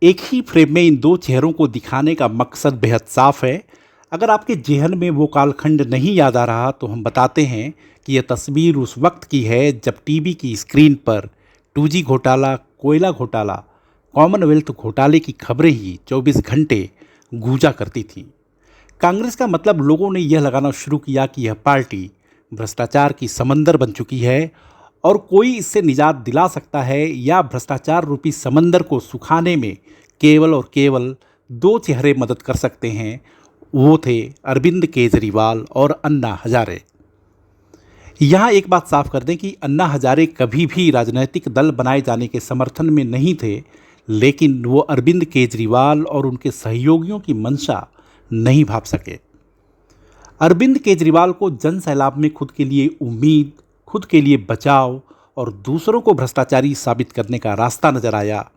एक ही फ्रेम में इन दो चेहरों को दिखाने का मकसद बेहद साफ है। अगर आपके जेहन में वो कालखंड नहीं याद आ रहा तो हम बताते हैं कि यह तस्वीर उस वक्त की है जब टीवी की स्क्रीन पर 2G घोटाला, कोयला घोटाला, कॉमनवेल्थ घोटाले की खबरें ही 24 घंटे गूंजा करती थीं। कांग्रेस का मतलब लोगों ने यह लगाना शुरू किया कि यह पार्टी भ्रष्टाचार की समंदर बन चुकी है और कोई इससे निजात दिला सकता है या भ्रष्टाचार रूपी समंदर को सुखाने में केवल और केवल दो चेहरे मदद कर सकते हैं। वो थे अरविंद केजरीवाल और अन्ना हजारे। यहाँ एक बात साफ कर दें कि अन्ना हजारे कभी भी राजनीतिक दल बनाए जाने के समर्थन में नहीं थे, लेकिन वो अरविंद केजरीवाल और उनके सहयोगियों की मंशा नहीं भाप सके। अरविंद केजरीवाल को जन सैलाब में खुद के लिए उम्मीद, खुद के लिए बचाव और दूसरों को भ्रष्टाचारी साबित करने का रास्ता नजर आया।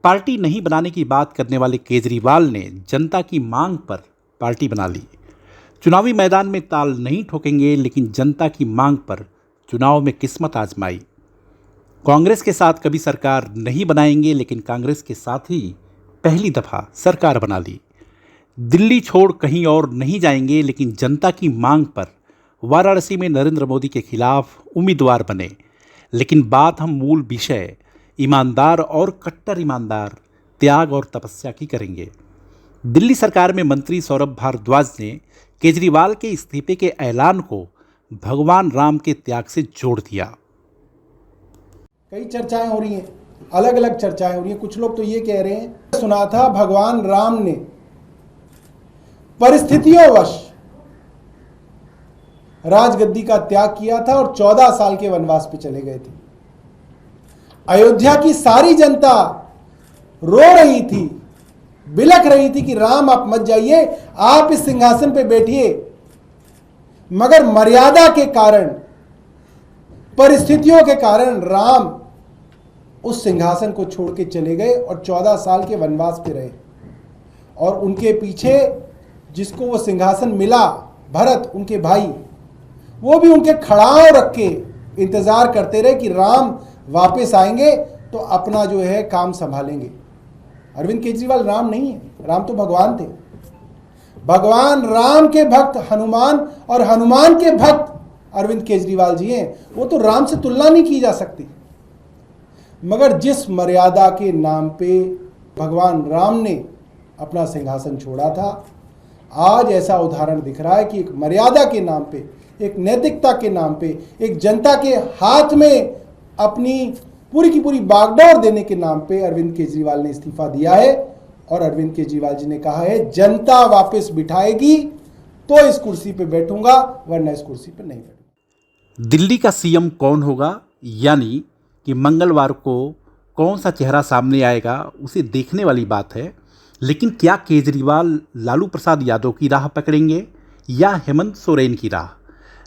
पार्टी नहीं बनाने की बात करने वाले केजरीवाल ने जनता की मांग पर पार्टी बना ली। चुनावी मैदान में ताल नहीं ठोकेंगे, लेकिन जनता की मांग पर चुनाव में किस्मत आजमाई। कांग्रेस के साथ कभी सरकार नहीं बनाएंगे, लेकिन कांग्रेस के साथ ही पहली दफा सरकार बना ली। दिल्ली छोड़ कहीं और नहीं जाएंगे, लेकिन जनता की मांग पर वाराणसी में नरेंद्र मोदी के खिलाफ उम्मीदवार बने। लेकिन बात हम मूल विषय ईमानदार और कट्टर ईमानदार त्याग और तपस्या की करेंगे। दिल्ली सरकार में मंत्री सौरभ भारद्वाज ने केजरीवाल के इस्तीफे के ऐलान को भगवान राम के त्याग से जोड़ दिया। कई चर्चाएं हो रही हैं, अलग अलग चर्चाएं हो रही हैं। कुछ लोग तो ये कह रहे हैं, सुना था भगवान राम ने परिस्थितियोंवश राजगद्दी का त्याग किया था और 14 साल के वनवास पे चले गए थे। अयोध्या की सारी जनता रो रही थी, बिलख रही थी कि राम आप मत जाइए, आप इस सिंहासन पे बैठिए। मगर मर्यादा के कारण, परिस्थितियों के कारण राम उस सिंहासन को छोड़ के चले गए और 14 साल के वनवास पे रहे। और उनके पीछे जिसको वो सिंहासन मिला, भरत उनके भाई, वो भी उनके खड़ाव रख के इंतजार करते रहे कि राम वापस आएंगे तो अपना जो है काम संभालेंगे। अरविंद केजरीवाल राम नहीं है, राम तो भगवान थे। भगवान राम के भक्त हनुमान और हनुमान के भक्त अरविंद केजरीवाल जी हैं। वो तो राम से तुलना नहीं की जा सकती। मगर जिस मर्यादा के नाम पे भगवान राम ने अपना सिंहासन छोड़ा था, आज ऐसा उदाहरण दिख रहा है कि एक मर्यादा के नाम पे, एक नैतिकता के नाम पे, एक जनता के हाथ में अपनी पूरी की पूरी बागडोर देने के नाम पे अरविंद केजरीवाल ने इस्तीफा दिया है। और अरविंद केजरीवाल जी ने कहा है, जनता वापस बिठाएगी तो इस कुर्सी पे बैठूंगा, वरना इस कुर्सी पे नहीं बैठूंगा। दिल्ली का सीएम कौन होगा, यानी कि मंगलवार को कौन सा चेहरा सामने आएगा, उसे देखने वाली बात है। लेकिन क्या केजरीवाल लालू प्रसाद यादव की राह पकड़ेंगे या हेमंत सोरेन की राह?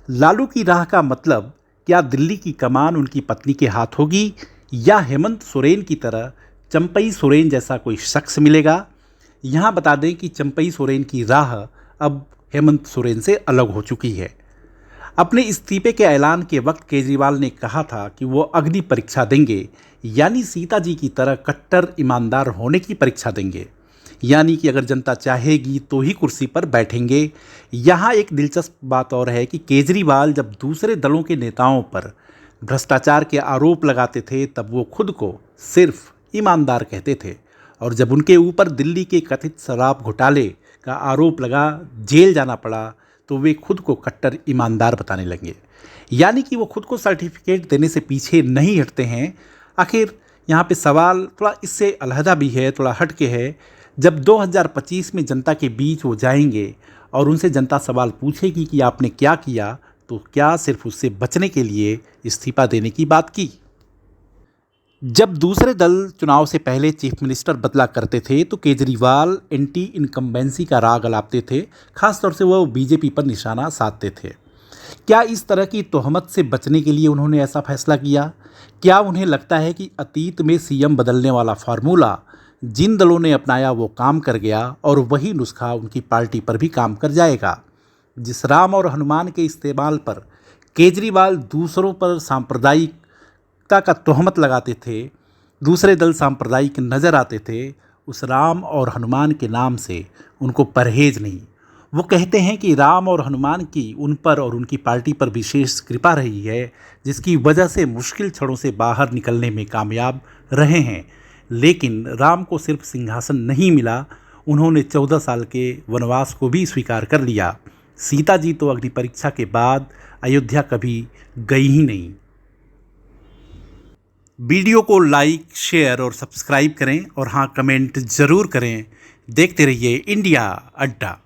लालू की राह का मतलब क्या दिल्ली की कमान उनकी पत्नी के हाथ होगी, या हेमंत सोरेन की तरह चंपई सोरेन जैसा कोई शख्स मिलेगा? यहाँ बता दें कि चंपई सोरेन की राह अब हेमंत सोरेन से अलग हो चुकी है। अपने इस्तीफे के ऐलान के वक्त केजरीवाल ने कहा था कि वो अग्नि परीक्षा देंगे, यानी सीता जी की तरह कट्टर ईमानदार होने की परीक्षा देंगे। यानी कि अगर जनता चाहेगी तो ही कुर्सी पर बैठेंगे। यहाँ एक दिलचस्प बात और है कि केजरीवाल जब दूसरे दलों के नेताओं पर भ्रष्टाचार के आरोप लगाते थे, तब वो खुद को सिर्फ ईमानदार कहते थे, और जब उनके ऊपर दिल्ली के कथित शराब घोटाले का आरोप लगा, जेल जाना पड़ा, तो वे खुद को कट्टर ईमानदार बताने लगे। यानी कि वो खुद को सर्टिफिकेट देने से पीछे नहीं हटते हैं। आखिर यहाँ पे सवाल थोड़ा इससे अलहदा भी है, थोड़ा हट के है। जब 2025 में जनता के बीच वो जाएंगे और उनसे जनता सवाल पूछेगी कि आपने क्या किया, तो क्या सिर्फ उससे बचने के लिए इस्तीफा देने की बात की? जब दूसरे दल चुनाव से पहले चीफ मिनिस्टर बदला करते थे तो केजरीवाल एंटी इनकम्बेंसी का राग अलापते थे। खासतौर से वह बीजेपी पर निशाना साधते थे। क्या इस तरह की तोहमत से बचने के लिए उन्होंने ऐसा फैसला किया? क्या उन्हें लगता है कि अतीत में सीएम बदलने वाला फार्मूला जिन दलों ने अपनाया वो काम कर गया और वही नुस्खा उनकी पार्टी पर भी काम कर जाएगा? जिस राम और हनुमान के इस्तेमाल पर केजरीवाल दूसरों पर सांप्रदायिकता का तोहमत लगाते थे, दूसरे दल सांप्रदायिक नज़र आते थे, उस राम और हनुमान के नाम से उनको परहेज नहीं। वो कहते हैं कि राम और हनुमान की उन पर और उनकी पार्टी पर विशेष कृपा रही है, जिसकी वजह से मुश्किल क्षणों से बाहर निकलने में कामयाब रहे हैं। लेकिन राम को सिर्फ सिंहासन नहीं मिला, उन्होंने 14 साल के वनवास को भी स्वीकार कर लिया। सीता जी तो अग्नि परीक्षा के बाद अयोध्या कभी गई ही नहीं। वीडियो को लाइक, शेयर और सब्सक्राइब करें और हाँ, कमेंट ज़रूर करें। देखते रहिए इंडिया अड्डा।